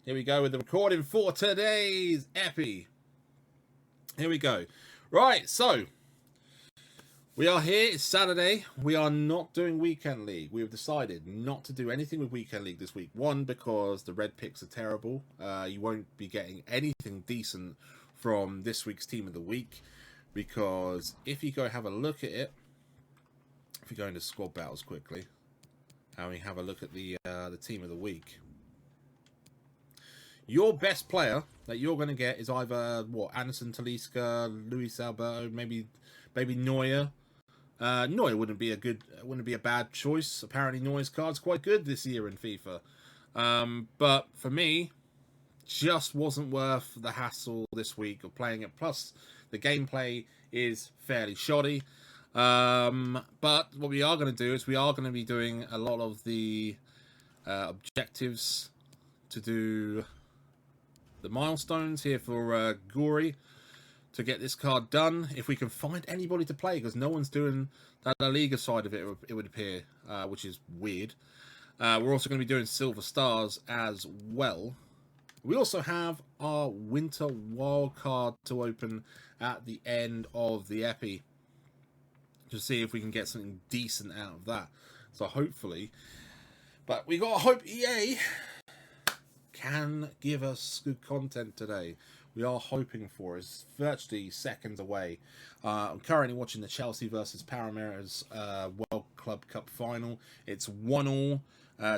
Here we go with the recording for today's Epi. Here we go. Right, so we are here. It's Saturday. We are not doing Weekend League. We have decided not to do anything with Weekend League this week. One, because the red picks are terrible. You won't be getting anything decent from this week's Team of the Week. Because if you go have a look at it, if you go into squad battles quickly, and we have a look at the Team of the Week, your best player that you're going to get is either Anderson, Talisca, Luis Alberto, maybe Neuer. Neuer wouldn't be a bad choice. Apparently, Neuer's card's quite good this year in FIFA. But for me, just wasn't worth the hassle this week of playing it. Plus, the gameplay is fairly shoddy. But what we are going to do is we are going to be doing a lot of the objectives to do the milestones here for Gory to get this card done. If we can find anybody to play, because no one's doing that La Liga side of it, it would appear, which is weird. We're also going to be doing Silver Stars as well. We also have our Winter Wildcard to open at the end of the Epi to see if we can get something decent out of that. So hopefully, but we got to hope EA can give us good content today. We are hoping for it. It's virtually seconds away. I'm currently watching the Chelsea versus Palmeiras World Club Cup final. It's 1-1.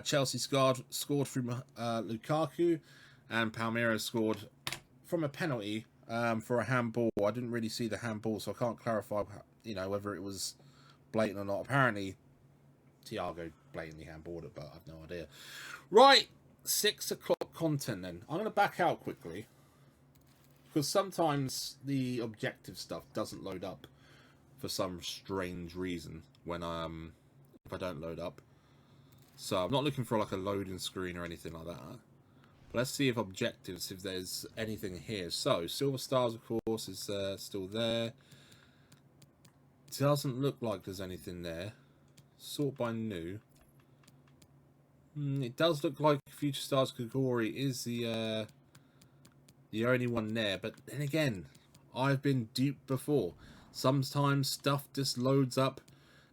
Chelsea scored from Lukaku, and Palmeiras scored from a penalty for a handball. I didn't really see the handball, so I can't clarify, whether it was blatant or not. Apparently, Thiago blatantly handballed it, but I have no idea. Right, 6 o'clock content then. I'm going to back out quickly, because sometimes the objective stuff doesn't load up for some strange reason when if I don't load up. So I'm not looking for like a loading screen or anything like that. But let's see if there's anything here. So Silver Stars, of course, is still there. Doesn't look like there's anything there. Sort by new. It does look like Future Stars Kagori is the only one there, but then again, I've been duped before. Sometimes stuff just loads up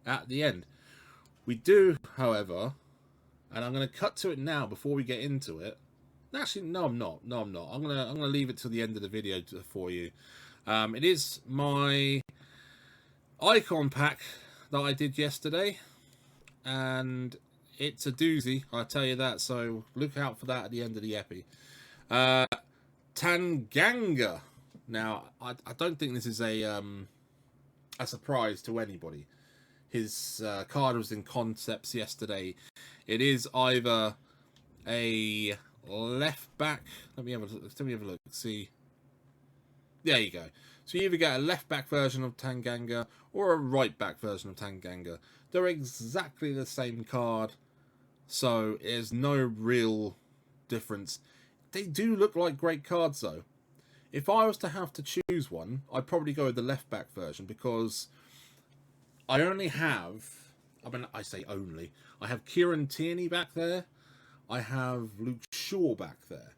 at the end. We do, however, and I'm going to cut to it now before we get into it. Actually, no, I'm not. I'm gonna leave it till the end of the video for you. It is my icon pack that I did yesterday, and it's a doozy, I tell you that. So look out for that at the end of the Epi. Tanganga. Now, I don't think this is a surprise to anybody. His card was in concepts yesterday. It is either a left back. Let me have a look. See. There you go. So you either get a left back version of Tanganga or a right back version of Tanganga. They're exactly the same card, so there's no real difference. They do look like great cards, though. If I was to have to choose one, I'd probably go with the left-back version, because I only have... I say only. I have Kieran Tierney back there. I have Luke Shaw back there.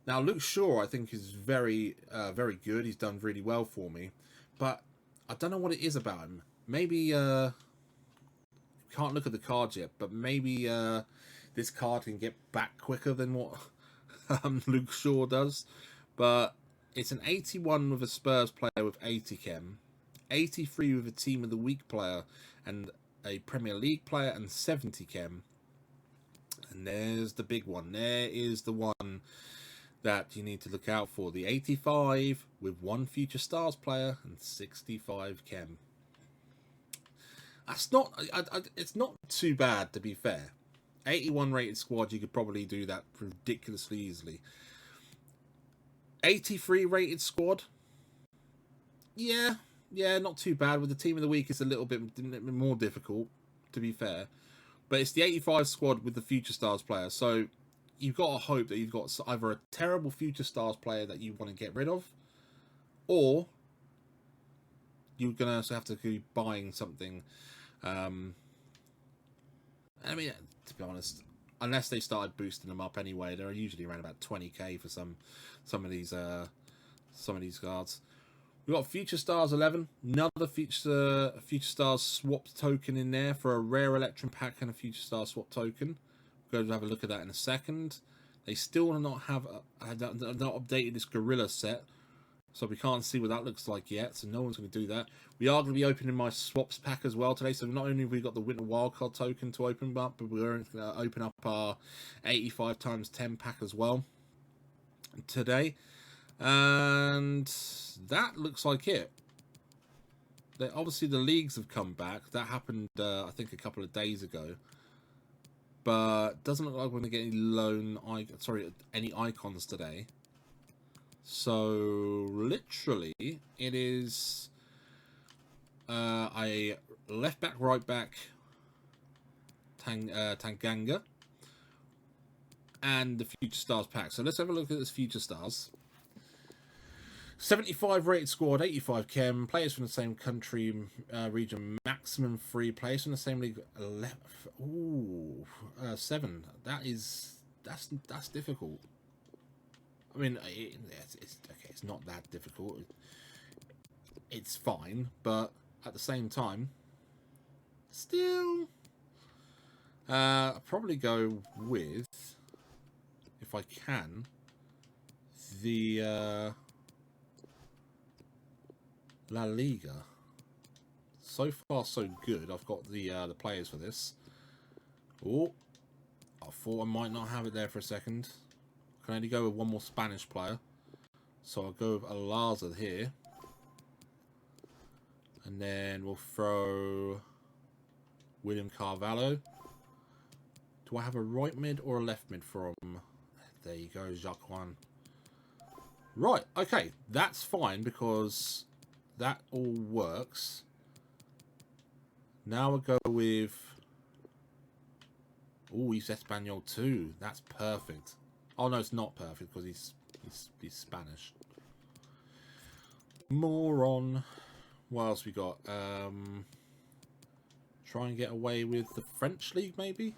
Now, Luke Shaw, I think, is very, very good. He's done really well for me. But I don't know what it is about him. Maybe... can't look at the cards yet, but maybe this card can get back quicker than what... Luke Shaw does. But it's an 81 with a Spurs player with 80 chem, 83 with a Team of the Week player and a Premier League player and 70 chem. And there's the big one. There is the one that you need to look out for. The 85 with 1 Future Stars player and 65 chem. That's not... it's not too bad, to be fair. 81 rated squad, you could probably do that ridiculously easily. 83 rated squad, yeah, not too bad. With the Team of the Week, it's a little bit more difficult, to be fair. But it's the 85 squad with the Future Stars player, so you've got to hope that you've got either a terrible Future Stars player that you want to get rid of, or you're going to have to be buying something. I mean, to be honest, unless they started boosting them up anyway. They're usually around about 20k for some of these cards. We've got Future Stars 11, another Future Stars swap token in there for a rare Electrum pack and a Future Stars swap token. We'll go have a look at that in a second. They still do not have not updated this Gorilla set, so we can't see what that looks like yet. So no one's going to do that. We are going to be opening my swaps pack as well today. So not only have we got the Winter Wildcard token to open up, but we're going to open up our 85 times 10 pack as well today. And that looks like it. Obviously the leagues have come back. That happened I think a couple of days ago. But doesn't look like we're going to get any icons today. So literally it is a left back, right back, Tanganga, and the Future Stars pack. So let's have a look at this Future Stars. 75 rated squad, 85 chem, players from the same country, region, maximum 3 players from the same league. 7. That's difficult. I mean, it's okay. It's not that difficult. It's fine, but at the same time, still, I'll probably go with, if I can, the La Liga. So far, so good. I've got the players for this. Oh, I thought I might not have it there for a second. I can only go with one more Spanish player, so I'll go with Alaza here, and then we'll throw William Carvalho. Do I have a right mid or a left mid from? There you go, Jacques Juan. Right, okay, that's fine because that all works. Now we'll go with... Oh, he's Espanol too. That's perfect. Oh no, it's not perfect because he's Spanish. Moron. What else we got? Try and get away with the French league, maybe.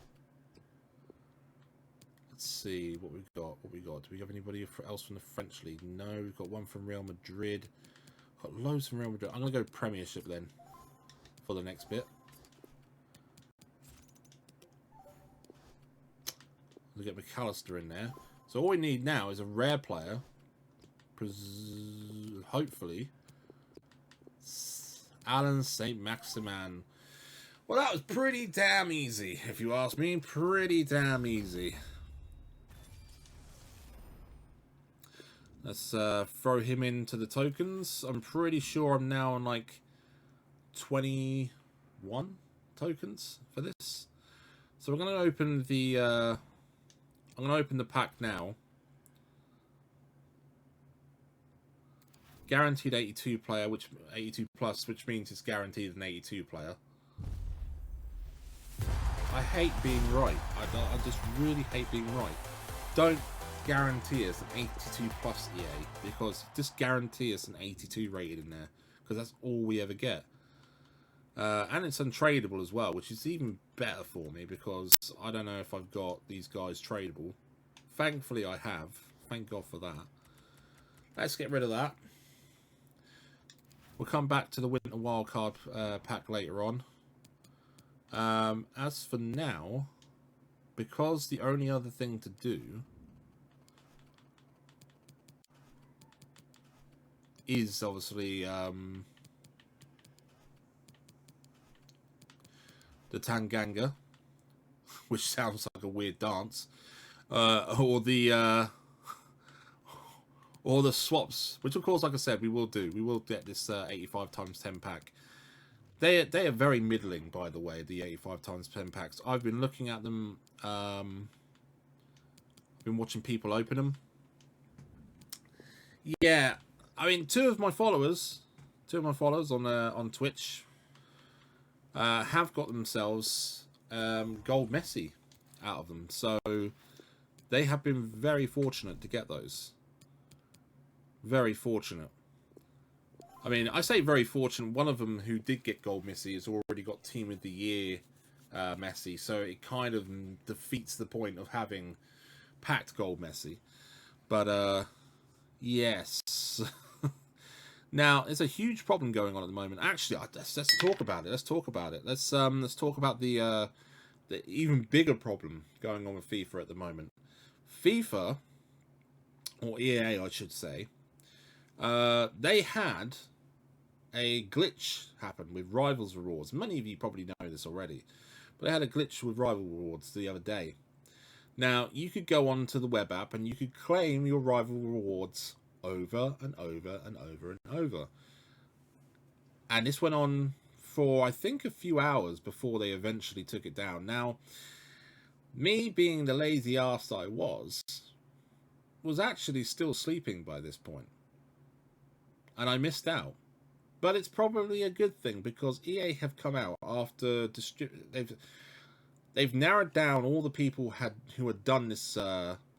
Let's see what we've got. What we got? Do we have anybody else from the French league? No, we've got one from Real Madrid. Got loads from Real Madrid. I'm gonna go Premiership then for the next bit. We'll get McAllister in there. So all we need now is a rare player. Hopefully. Alan St. Maximan. Well, that was pretty damn easy, if you ask me. Pretty damn easy. Let's throw him into the tokens. I'm pretty sure I'm now on like 21 tokens for this. So we're going to open the... I'm going to open the pack now. Guaranteed 82 player, which 82 plus, which means it's guaranteed an 82 player. I hate being right. I just really hate being right. Don't guarantee us an 82 plus EA, because just guarantee us an 82 rated in there, because that's all we ever get. And it's untradeable as well, which is even better for me because I don't know if I've got these guys tradable. Thankfully I have. Thank God for that. Let's get rid of that. We'll come back to the Winter Wildcard pack later on. As for now, because the only other thing to do is obviously the Tanganga, which sounds like a weird dance, or the swaps, which of course, like I said, we will do. We will get this 85 times 10 pack. They are very middling, by the way, the 85 times 10 packs. I've been looking at them. Been watching people open them. Yeah, I mean, two of my followers on Twitch have got themselves gold Messi out of them, so they have been very fortunate to get those. Very fortunate. I mean, I say very fortunate. One of them who did get gold Messi has already got Team of the Year Messi, so it kind of defeats the point of having packed gold Messi. But yes. Now, there's a huge problem going on at the moment. Actually, let's talk about it. Let's talk about it. Let's talk about the even bigger problem going on with FIFA at the moment. FIFA, or EA, I should say, they had a glitch happen with Rivals Rewards. Many of you probably know this already, but they had a glitch with Rival Rewards the other day. Now, you could go onto the web app and you could claim your Rival Rewards over and over and over and over. And this went on for, I think, a few hours before they eventually took it down. Now, me being the lazy ass I was actually still sleeping by this point. And I missed out. But it's probably a good thing, because EA have come out after they've narrowed down all the people who had done this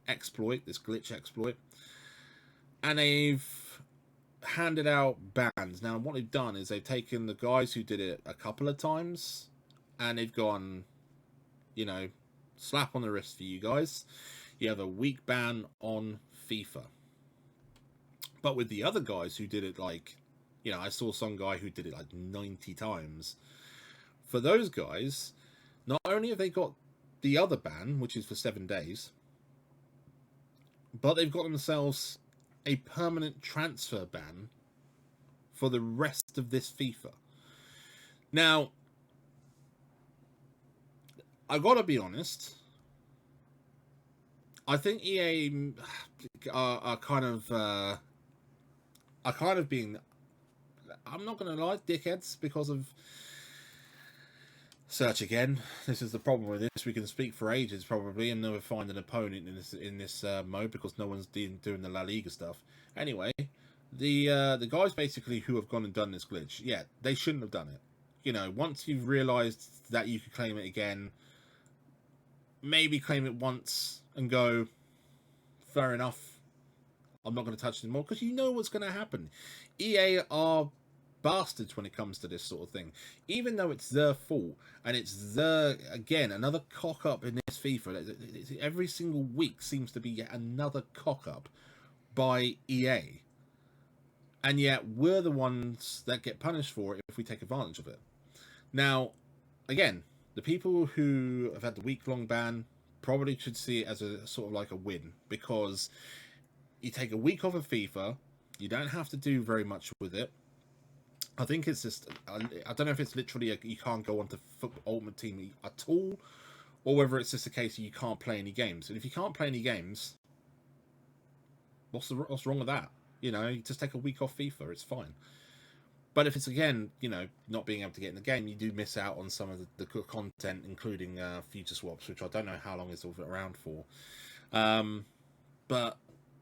exploit, this glitch exploit, and they've handed out bans. Now, what they've done is they've taken the guys who did it a couple of times, and they've gone, you know, slap on the wrist for you guys. You have a week ban on FIFA. But with the other guys who did it, like, you know, I saw some guy who did it like 90 times. For those guys, not only have they got the other ban, which is for 7 days, but they've got themselves a permanent transfer ban for the rest of this FIFA. Now, I gotta be honest, I think EA are kind of being, I'm not gonna lie, dickheads, because of search again. This is the problem with this. We can speak for ages probably and never find an opponent in this mode, because no one's doing the La Liga stuff. Anyway, the guys basically who have gone and done this glitch, yeah, they shouldn't have done it. You know, once you've realised that you could claim it again, maybe claim it once and go, fair enough, I'm not going to touch it anymore, because you know what's going to happen. EA are bastards when it comes to this sort of thing, even though it's their fault, and it's again, another cock up in this FIFA. Every single week seems to be yet another cock up by EA, and yet we're the ones that get punished for it if we take advantage of it. Now, again, the people who have had the week-long ban probably should see it as a sort of like a win, because you take a week off of FIFA, you don't have to do very much with it. I think it's just, I don't know if it's literally you can't go onto Ultimate Team at all, or whether it's just a case of you can't play any games. And if you can't play any games, what's wrong with that? You know, you just take a week off FIFA, it's fine. But if it's, again, you know, not being able to get in the game, you do miss out on some of the content, including future swaps, which I don't know how long it's around for. But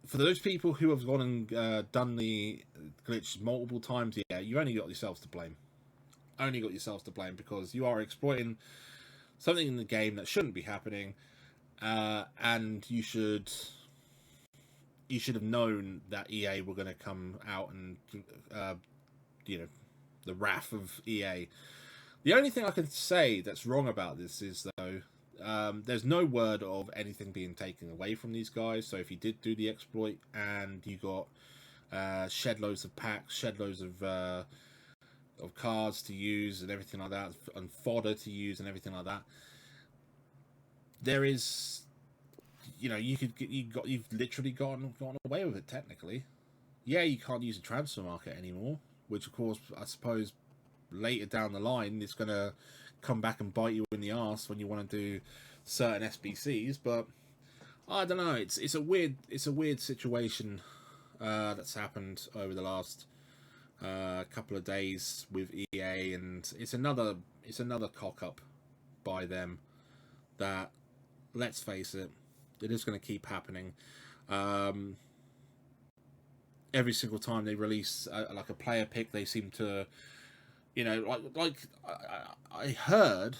for those people who have gone and done the glitch multiple times, yeah, you only got yourselves to blame. Only got yourselves to blame, because you are exploiting something in the game that shouldn't be happening, and you should have known that EA were going to come out and, you know, the wrath of EA. The only thing I can say that's wrong about this is, though, there's no word of anything being taken away from these guys. So if you did do the exploit and you got shed loads of packs, shed loads of cards to use and everything like that, and fodder to use and everything like that, there is, you know, you've literally gone away with it technically. Yeah, you can't use a transfer market anymore, which of course I suppose later down the line it's going to come back and bite you in the arse when you want to do certain SBCs. But I don't know, it's a weird situation that's happened over the last couple of days with EA, and it's another cock up by them that, let's face it, it is going to keep happening. Every single time they release like a player pick, they seem to, you know, like I heard.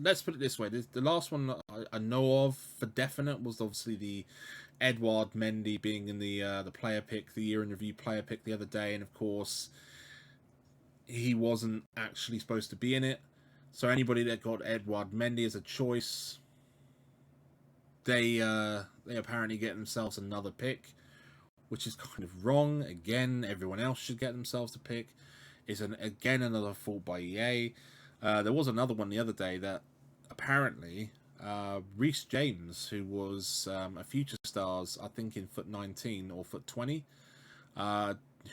Let's put it this way: the last one that I know of for definite was obviously the Edouard Mendy being in the player pick, the year in review player pick the other day, and of course he wasn't actually supposed to be in it. So anybody that got Edouard Mendy as a choice, they apparently get themselves another pick, which is kind of wrong. Again, everyone else should get themselves a pick. It's again another fault by EA. There was another one the other day that apparently Reece James, who was a Future Stars, I think in foot 19 or foot 20,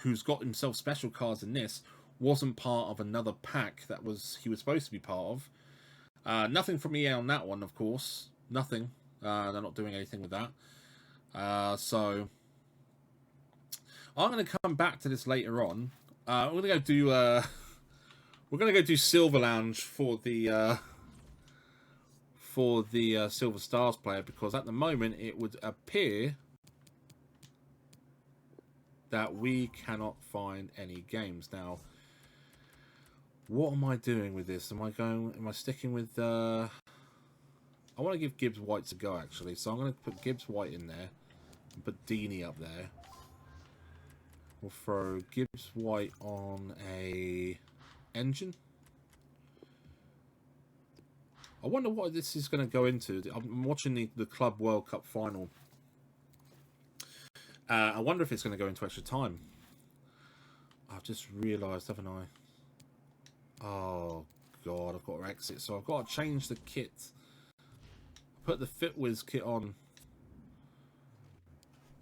who's got himself special cards in this, wasn't part of another pack that he was supposed to be part of. Nothing from EA on that one, of course. Nothing. They're not doing anything with that. So I'm going to come back to this later on. We're going to go do we're going to go do Silver Lounge for the Silver Stars player, because at the moment it would appear that we cannot find any games. Now, what am I doing with this? Am I sticking with I want to give Gibbs White a go, actually. So I'm going to put Gibbs White in there and put Deeney up there. We'll throw Gibbs White on a engine. I wonder what this is going to go into. I'm watching the Club World Cup final. I wonder if it's going to go into extra time. I've just realised, haven't I? Oh, God, I've got to exit. So I've got to change the kit. Put the FitWiz kit on.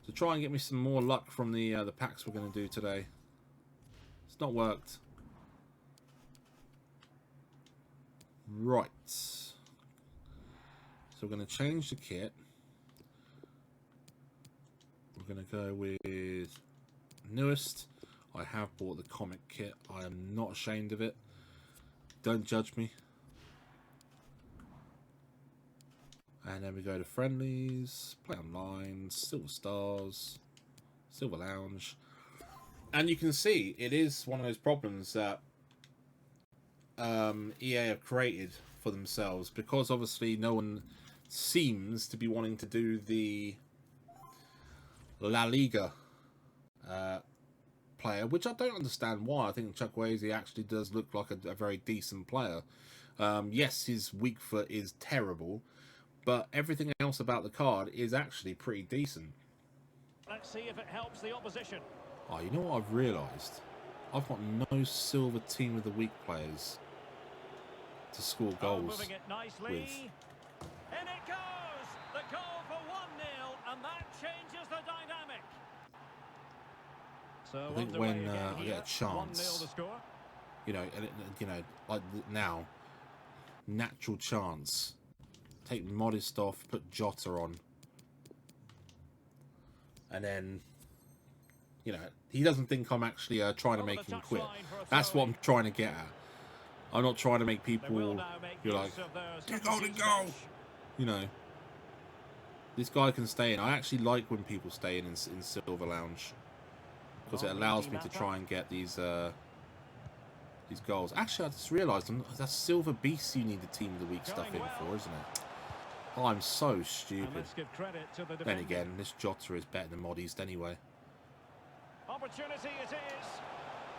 To try and get me some more luck from the packs we're going to do today. It's not worked. Right. So we're going to change the kit. We're going to go with newest. I have bought the comic kit. I am not ashamed of it. Don't judge me. And then we go to friendlies, play online, Silver Stars, Silver Lounge. And you can see it is one of those problems that EA have created for themselves, because obviously no one seems to be wanting to do the La Liga player, which I don't understand why. I think Chukwueze actually does look like a very decent player. Yes, his weak foot is terrible, but everything else about the card is actually pretty decent. Let's see if it helps the opposition. Oh, you know what I've realised? I've got no silver team of the week players to score goals moving it nicely. With. In it goes! The goal for 1-0, and that changes the dynamic. So I think when I get a chance, you know, like now, natural chance. Take Modest off, put Jota on, and then, you know, he doesn't think I'm actually trying to make him quit. That's what I'm trying to get at. I'm not trying to make people, you're like, do golden goal. You know, this guy can stay in. I actually like when people stay in Silver Lounge, because it allows me to try and get these goals. Actually, I just realised that's Silver Beast you need the team of the week stuff in for, isn't it? Oh, I'm so stupid. Then again, this Jota is better than Modest anyway. Opportunity it is.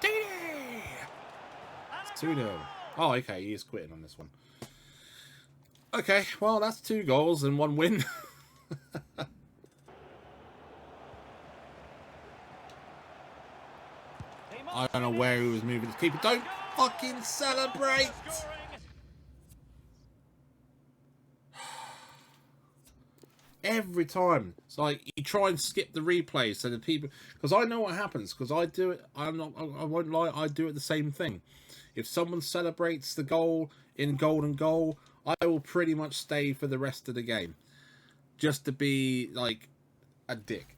Deeney! 2-0. Oh, okay, he is quitting on this one. Okay, well, that's 2 goals and 1 win. I don't know where he was moving his keeper. Don't fucking celebrate! Every time it's like you try and skip the replay so the people, because I know what happens, because I do it. I won't lie, I do it the same thing. If someone celebrates the goal in golden goal, I will pretty much stay for the rest of the game, just to be like a dick.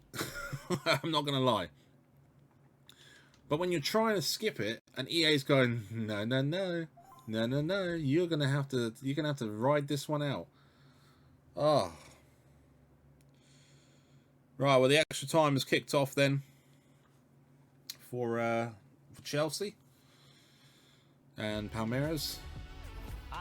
I'm not gonna lie. But when you're trying to skip it and EA's going, no, no, no, no, no, no, you're gonna have to ride this one out. Oh. Right, well, the extra time has kicked off then for Chelsea and Palmeiras.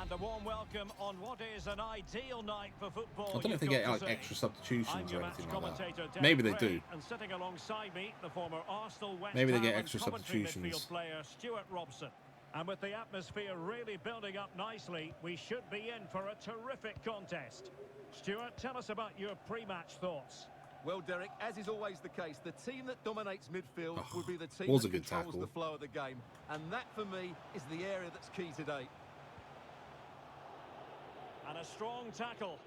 And a warm welcome on what is an ideal night for football. I don't know if they get like extra substitutions or anything like that. Maybe they do. And sitting alongside me, the former Arsenal West Maybe they get Ham extra and Coventry substitutions. midfield player Stuart Robson. And with the atmosphere really building up nicely, we should be in for a terrific contest. Stuart, tell us about your pre-match thoughts. Well, Derek, as is always the case, the team that dominates midfield will be the team was that a good controls tackle. the flow of the game. And that, for me, is the area that's key today. And a strong tackle.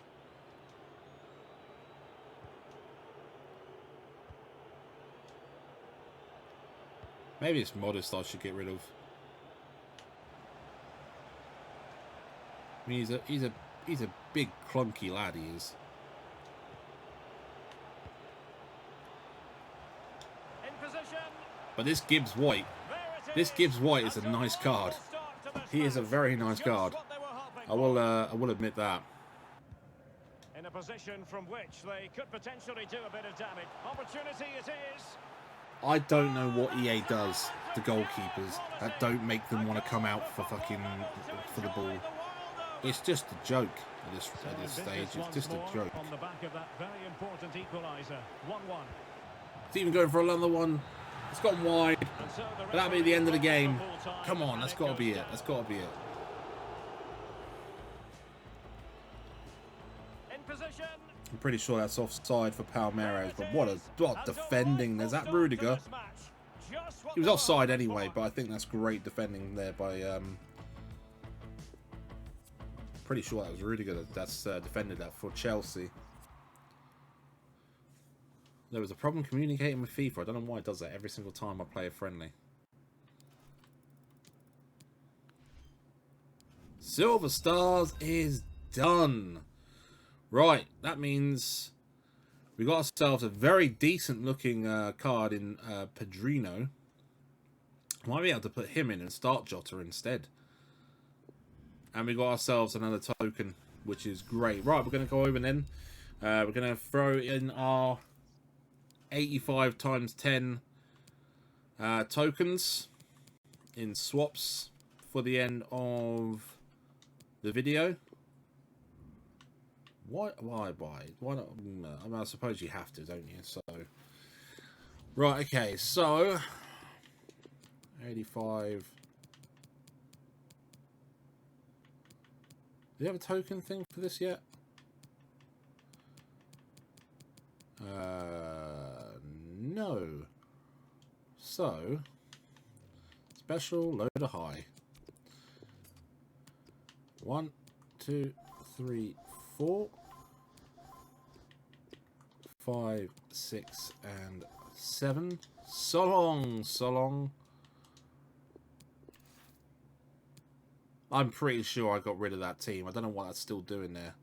Maybe it's Modest I should get rid of. I mean, he's a big clunky lad. He is. In position. But this Gibbs White, is a nice card. He is a very nice card. I will admit that. In a position from which they could potentially do a bit of damage. Opportunity it is. I don't know what EA does to goalkeepers that don't make them want to come out for the ball. It's just a joke at this stage. It's just a joke. On the back of that very important equaliser. 1-1. It's even going for another one. It's gone wide. But that'll be the end of the game. Come on, that's got to be it. That's got to be it. I'm pretty sure that's offside for Palmeiras, but what defending. There's that Rudiger. He was offside anyway, but I think that's great defending there by... pretty sure that was Rudiger that's defended that for Chelsea. There was a problem communicating with FIFA. I don't know why it does that every single time I play a friendly. Silver Stars is done. Right, that means we got ourselves a very decent looking card in Pedrino. Might be able to put him in and start Jota instead. And we got ourselves another token, which is great. Right, we're going to go over then. We're going to throw in our 85 times 10 tokens in swaps for the end of the video. Why not? I mean, I suppose you have to, don't you? So, right, okay, so 85. Do you have a token thing for this yet? No. So, special loader high. 1, 2, 3, 4, 5, 6, and 7. So long, so long. I'm pretty sure I got rid of that team. I don't know what that's still doing there.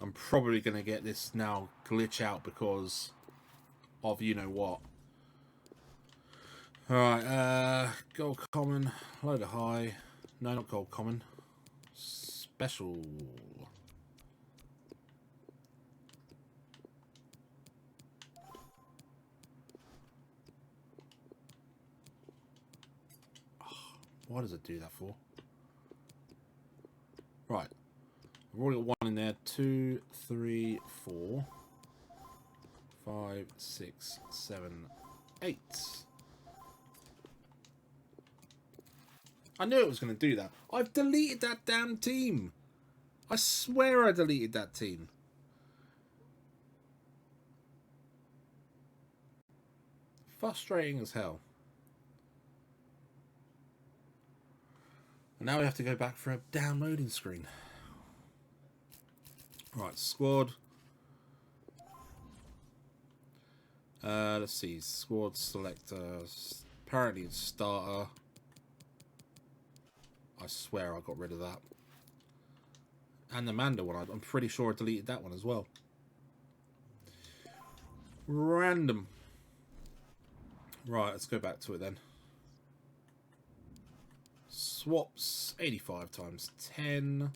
I'm probably going to get this now glitch out because of you know what. Alright, gold common, loader high. No, not gold common. Special. What does it do that for? Right. I've already got one in there. 2, 3, 4, 5, 6, 7, 8. I knew it was going to do that. I've deleted that damn team. I swear I deleted that team. Frustrating as hell. And now we have to go back for a downloading screen. Right, squad. Let's see. Squad selector. Apparently it's starter. I swear I got rid of that. And the Manda one. I'm pretty sure I deleted that one as well. Random. Right, let's go back to it then. Swaps 85 times 10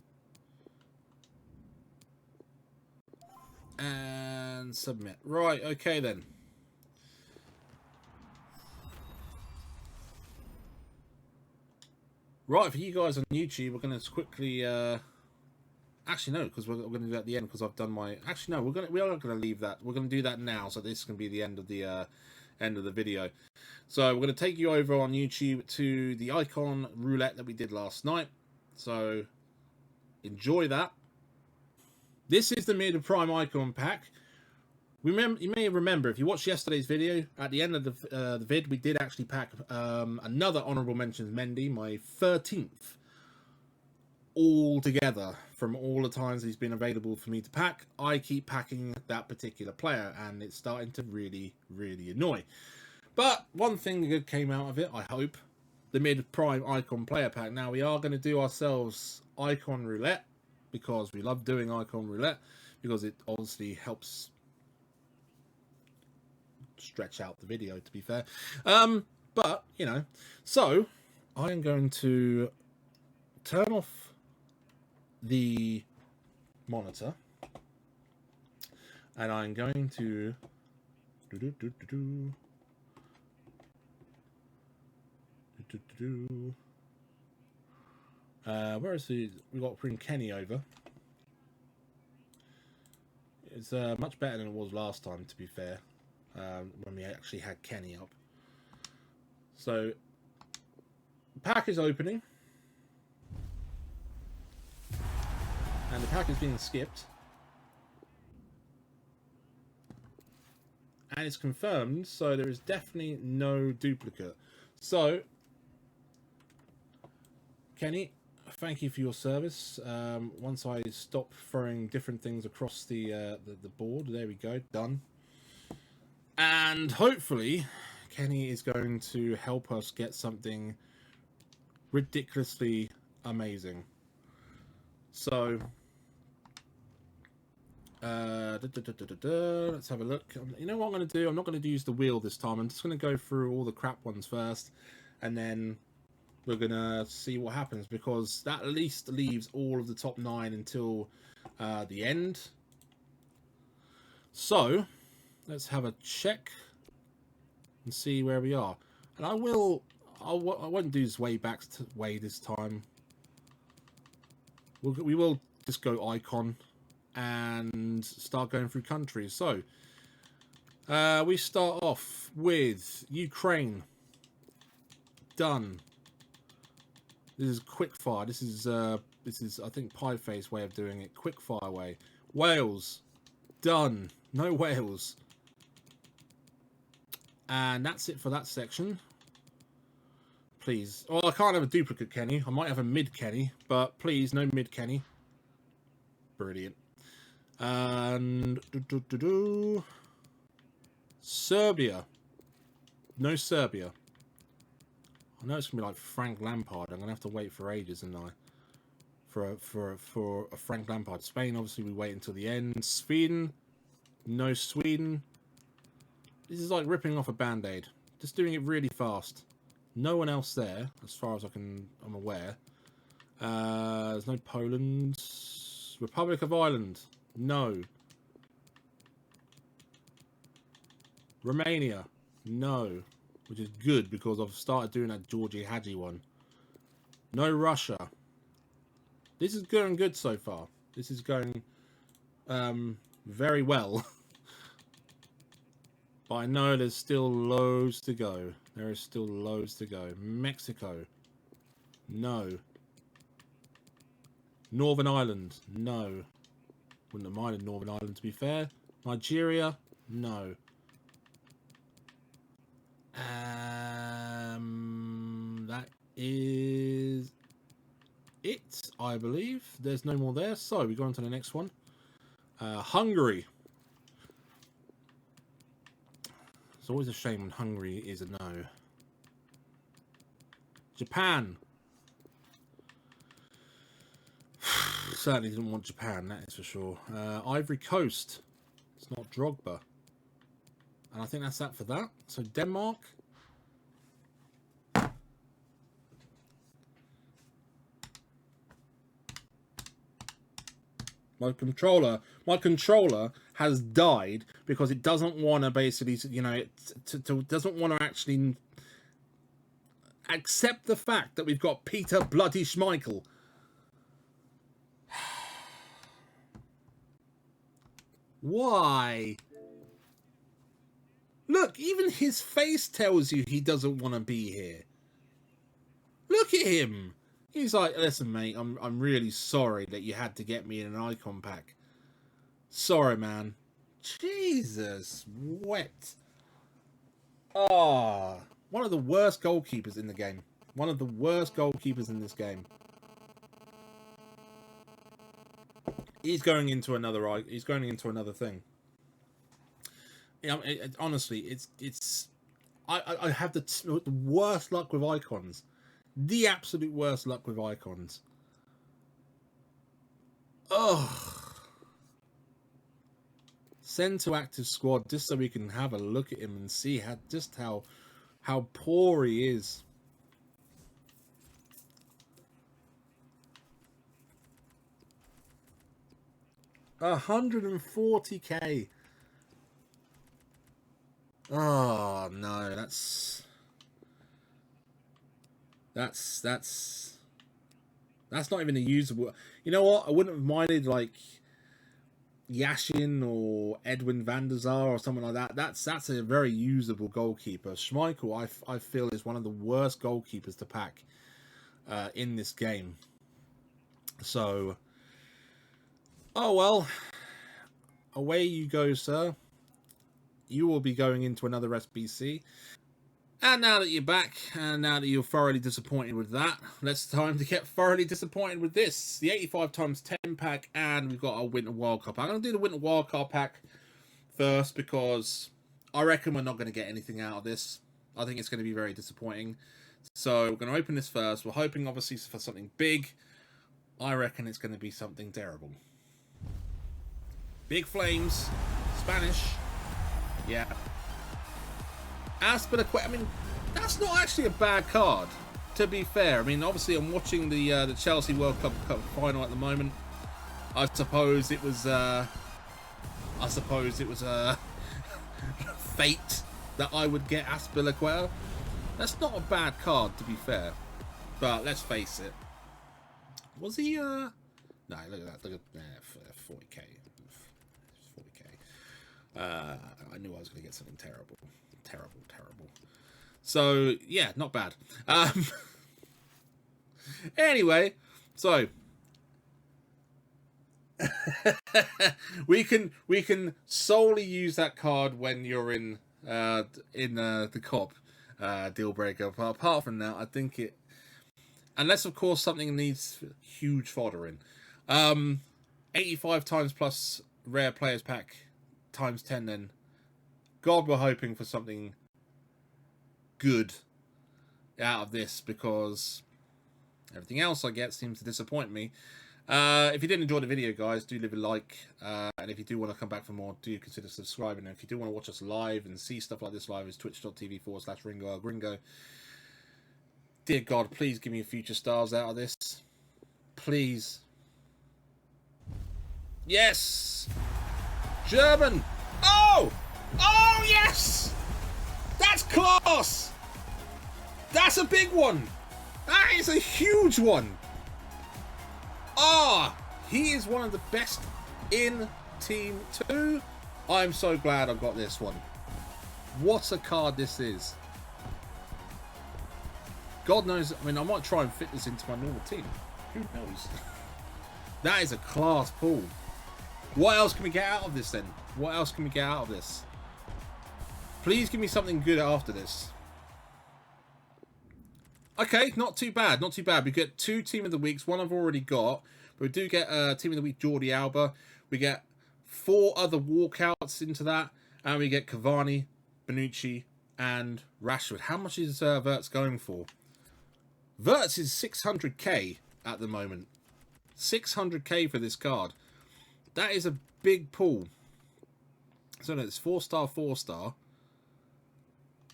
and submit. Right, okay then. Right, for you guys on YouTube, we're going to quickly actually no, because we're going to do that at the end because I've done my... Actually no, we are going to leave that. We're going to do that now, so this can be the end of the end of the video. So we're going to take you over on YouTube to the icon roulette that we did last night. So enjoy that. This is the mid prime icon pack. You may remember, if you watched yesterday's video, at the end of the vid, we did actually pack another honourable mentions Mendy, my 13th all together from all the times he's been available for me to pack. I keep packing that particular player, and it's starting to really, really annoy. But one thing good came out of it, I hope. The mid-prime icon player pack. Now, we are going to do ourselves icon roulette, because we love doing icon roulette, because it obviously helps stretch out the video, to be fair. But, you know, so I am going to turn off the monitor, and I'm going to where is the, we got to bring Kenny over. It's much better than it was last time, to be fair, when we actually had Kenny up. So the pack is opening, and the pack is being skipped, and it's confirmed, so there is definitely no duplicate. So Kenny, thank you for your service. Once I stop throwing different things across the board, there we go, done. And hopefully Kenny is going to help us get something ridiculously amazing. So let's have a look. You know what I'm going to do? I'm not going to use the wheel this time. I'm just going to go through all the crap ones first, and then we're going to see what happens, because that at least leaves all of the top 9 until the end. So let's have a check and see where we are. And I won't do this way this time. We will just go icon and start going through countries. So we start off with Ukraine. Done. This is quick fire. This is I think Pieface's way of doing it. Quick fire way. Wales. Done. No Wales. And that's it for that section. Please. Oh, I can't have a duplicate Kenny. I might have a mid Kenny, but please, no mid Kenny. Brilliant. And Serbia. No Serbia. I know it's gonna be like Frank Lampard. I'm gonna have to wait for ages, and I for a Frank Lampard. Spain, obviously, we wait until the end. Sweden. No Sweden. This is like ripping off a band-aid. Just doing it really fast. No one else there, as far as I'm aware. There's no Poland. Republic of Ireland. No. Romania. No. Which is good, because I've started doing that Georgie Hadji one. No Russia. This is going good so far. This is going very well. But I know there's still loads to go. There is still loads to go. Mexico. No. Northern Ireland. No. Wouldn't have minded Northern Ireland, to be fair. Nigeria. No. That is it, I believe. There's no more there. So we go on to the next one. Hungary. It's always a shame when Hungary is a no. Japan. Certainly didn't want Japan, that is for sure. Ivory Coast. It's not Drogba. And I think that's that for that. So Denmark. My controller has died because it doesn't want to basically, you know, it doesn't want to actually accept the fact that we've got Peter Bloody Schmeichel. Why? Look, even his face tells you he doesn't want to be here. Look at him. He's like, listen, mate, I'm really sorry that you had to get me in an icon pack. Sorry, man. Jesus, wet. Ah, one of the worst goalkeepers in the game. One of the worst goalkeepers in this game. He's going into another. He's going into another thing. Yeah, honestly, it's. I have the worst luck with icons. The absolute worst luck with icons. Ugh. Send to active squad just so we can have a look at him and see how poor he is. $140K. Oh no, that's not even a usable. You know what? I wouldn't have minded like Yashin or Edwin van der Sar or something like that. That's a very usable goalkeeper. Schmeichel, I feel, is one of the worst goalkeepers to pack in this game. So, oh well, away you go, sir. You will be going into another SBC. And now that you're back, and now that you're thoroughly disappointed with that, it's time to get thoroughly disappointed with this. The 85x10 pack, and we've got our Winter Wildcard pack. I'm going to do the Winter Wildcard pack first, because I reckon we're not going to get anything out of this. I think it's going to be very disappointing. So we're going to open this first. We're hoping, obviously, for something big. I reckon it's going to be something terrible. Big Flames. Spanish. Yeah. Aspilicueta, I mean, that's not actually a bad card, to be fair. I mean, obviously, I'm watching the Chelsea World Cup final at the moment. I suppose it was fate that I would get Aspilicueta. That's not a bad card, to be fair. But let's face it. Was he? No, look at that. Look at 40K. 40K. I knew I was going to get something terrible. Terrible. So yeah, not bad. Anyway, so we can solely use that card when you're in the COP deal breaker. But apart from that, I think it, unless of course something needs huge fodder in, 85 times plus rare players pack times 10 then. God, we're hoping for something good out of this, because everything else I get seems to disappoint me. If you did enjoy the video, guys, do leave a like. And if you do want to come back for more, do consider subscribing. And if you do want to watch us live and see stuff like this live, it's twitch.tv/RingoGringo. Dear God, please give me a future stars out of this. Please. Yes! German! Oh! Oh, yes! That's class! That's a big one! That is a huge one! Ah! He is one of the best in Team 2. I'm so glad I got this one. What a card this is. God knows, I mean, I might try and fit this into my normal team. Who knows? That is a class pull. What else can we get out of this then? What else can we get out of this? Please give me something good after this. Okay, not too bad. Not too bad. We get 2 Team of the Weeks. One I've already got. But we do get Team of the Week Jordi Alba. We get 4 other walkouts into that. And we get Cavani, Bonucci, and Rashford. How much is Verts going for? Verts is 600k at the moment. 600k for this card. That is a big pull. So no, it's 4-star, 4-star.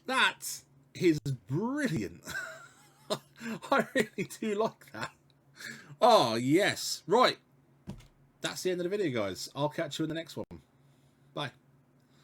That is brilliant. I really do like that. Oh, yes. Right. That's the end of the video, guys. I'll catch you in the next one. Bye.